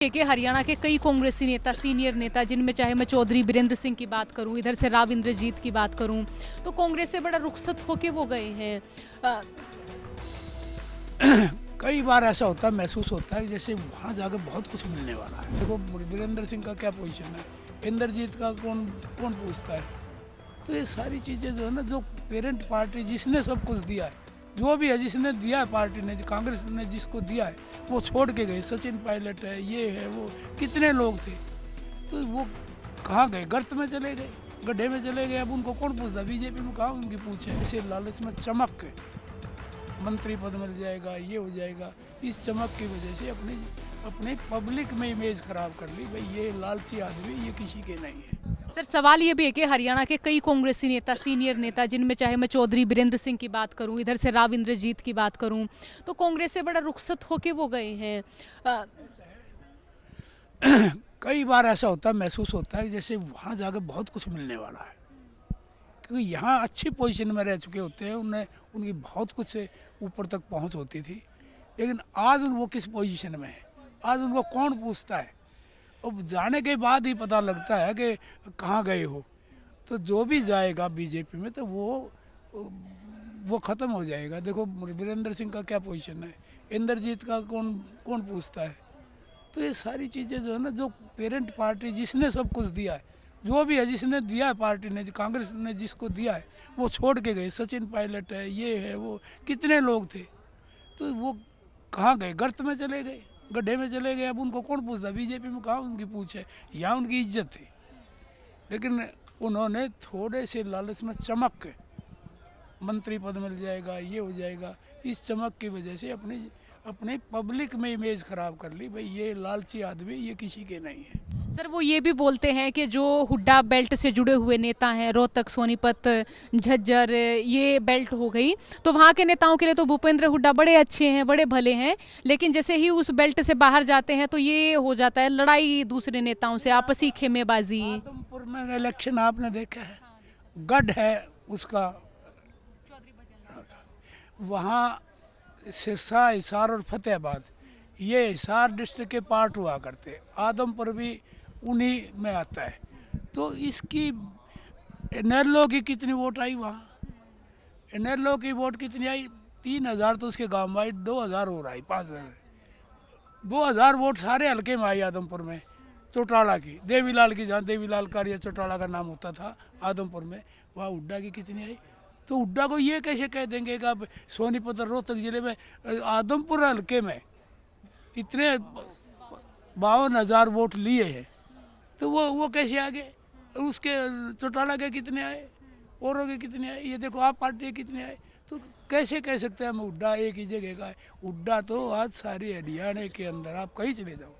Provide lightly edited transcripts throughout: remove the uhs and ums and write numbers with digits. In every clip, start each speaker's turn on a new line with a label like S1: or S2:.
S1: के हरियाणा के कई कांग्रेसी नेता, सीनियर नेता, जिनमें चाहे मैं चौधरी बीरेंद्र सिंह की बात करूं, इधर से राव इंद्रजीत की बात करूं, तो कांग्रेस से बड़ा रुखसत होके वो गए हैं।
S2: कई बार ऐसा होता है, महसूस होता है जैसे वहाँ जाकर बहुत कुछ मिलने वाला है। देखो बीरेंद्र सिंह का क्या पोजीशन है, इंद्रजीत का कौन कौन पूछता है। तो ये सारी चीज़ें जो है ना, जो पेरेंट पार्टी जिसने सब कुछ दिया है, जो भी है जिसने दिया है, पार्टी ने, कांग्रेस ने जिसको दिया है वो छोड़ के गए। सचिन पायलट है, ये है, वो कितने लोग थे, तो वो कहाँ गए? गर्त में चले गए, गड्ढे में चले गए। अब उनको कौन पूछता? बीजेपी में कहाँ उनकी पूछ है? इसे लालच में चमक के मंत्री पद मिल जाएगा, ये हो जाएगा, इस चमक की वजह से अपने पब्लिक में इमेज खराब कर ली। भाई ये लालची आदमी, ये किसी के नहीं है।
S1: सर, सवाल ये भी है कि हरियाणा के कई कांग्रेसी नेता, सीनियर नेता, जिनमें चाहे मैं चौधरी बीरेंद्र सिंह की बात करूं, इधर से राव इंद्रजीत की बात करूं, तो कांग्रेस से बड़ा रुखसत होके वो गए हैं।
S2: कई बार ऐसा होता है, महसूस होता है जैसे वहाँ जाकर बहुत कुछ मिलने वाला है, क्योंकि यहाँ अच्छी पोजीशन में रह चुके होते हैं, उनकी बहुत कुछ से ऊपर तक पहुँच होती थी। लेकिन आज वो किस पोजीशन में है, आज उनको कौन पूछता है? अब जाने के बाद ही पता लगता है कि कहाँ गए हो। तो जो भी जाएगा बीजेपी में, तो वो ख़त्म हो जाएगा। देखो बीरेंद्र सिंह का क्या पोजीशन है, इंद्रजीत का कौन कौन पूछता है। तो ये सारी चीज़ें जो है ना, जो पेरेंट पार्टी जिसने सब कुछ दिया है, जो भी है जिसने दिया है, पार्टी ने, कांग्रेस ने जिसको दिया है वो छोड़ के गए। सचिन पायलट है, ये है, वो कितने लोग थे, तो वो कहाँ गए? गर्त में चले गए, गड्ढे में चले गए। अब उनको कौन पूछता? बीजेपी में कहाँ उनकी पूछ है? यहाँ उनकी इज्जत थी, लेकिन उन्होंने थोड़े से लालच में चमक के मंत्री पद मिल जाएगा, ये हो जाएगा, इस चमक की वजह से अपने पब्लिक में इमेज खराब कर ली। भाई ये लालची आदमी, ये किसी के नहीं है।
S1: सर, वो ये भी बोलते हैं कि जो हुड्डा बेल्ट से जुड़े हुए नेता हैं, रोहतक, सोनीपत, झज्जर, ये बेल्ट हो गई, तो वहाँ के नेताओं के लिए तो भूपेंद्र हुड्डा बड़े अच्छे हैं, बड़े भले हैं, लेकिन जैसे ही उस बेल्ट से बाहर जाते हैं तो ये हो जाता है लड़ाई दूसरे नेताओं से, आपसी खेमेबाजी।
S2: आदमपुर में इलेक्शन आपने देखा है, गढ़ है उसका, वहाँ सिरसा, हिसार और फतेहाबाद, ये हिसार डिस्ट्रिक्ट के पार्ट हुआ करते। आदमपुर भी उन्हीं में आता है। तो इसकी इनेलो की कितनी वोट आई वहाँ? इनेलो की वोट कितनी आई? 3000 तो उसके गांव में आई, 2000 और आई, 5000, 2000 वोट सारे हल्के में आई आदमपुर में। चौटाला की, देवीलाल की, जहाँ देवीलाल कार्य चौटाला का नाम होता था आदमपुर में, वहाँ हुड्डा की कितनी आई? तो हुड्डा को ये कैसे कह देंगे कि अब सोनीपत और रोहतक जिले में, आदमपुर हल्के में इतने 52,000 वोट लिए हैं, तो वो कैसे आगे? उसके चौटाला के कितने आए, औरों के कितने आए? ये देखो आप पार्टी के कितने आए। तो कैसे कह सकते हैं हम हुड्डा एक ही जगह का है? हुड्डा तो आज सारे हरियाणा के अंदर आप कहीं चले जाओ।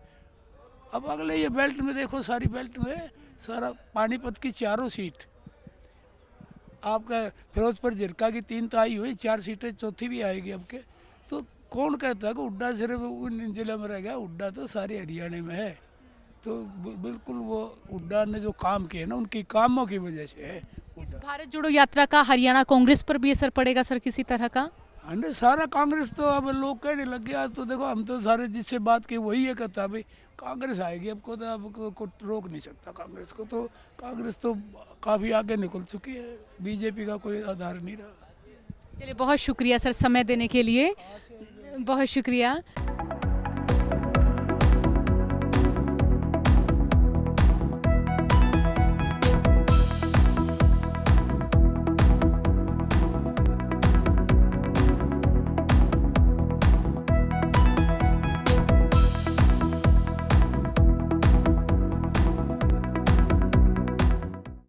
S2: अब अगले ये बेल्ट में देखो, सारी बेल्ट में सारा पानीपत की 4 सीट, आपका फिरोजपुर जिरका की 3 तो आई हुई, 4 सीटें, चौथी भी आएगी अब के। तो कौन कहता है कि हुड्डा सिर्फ उन जिले में रह गया? हुड्डा तो सारे हरियाणा में है। तो बिल्कुल वो हुड्डा ने जो काम किए ना, उनकी कामों की वजह से है।
S1: इस भारत जोड़ो यात्रा का हरियाणा कांग्रेस पर भी असर पड़ेगा सर किसी तरह का?
S2: हमने सारा कांग्रेस तो अब लोग कहने लग गया। तो देखो हम तो सारे जिससे बात की वही ये कहता भाई कांग्रेस आएगी, अब को रोक नहीं सकता कांग्रेस को। तो कांग्रेस तो काफ़ी आगे निकल चुकी है, बीजेपी का कोई आधार नहीं रहा।
S1: चलिए, बहुत शुक्रिया सर समय देने के लिए, बहुत शुक्रिया।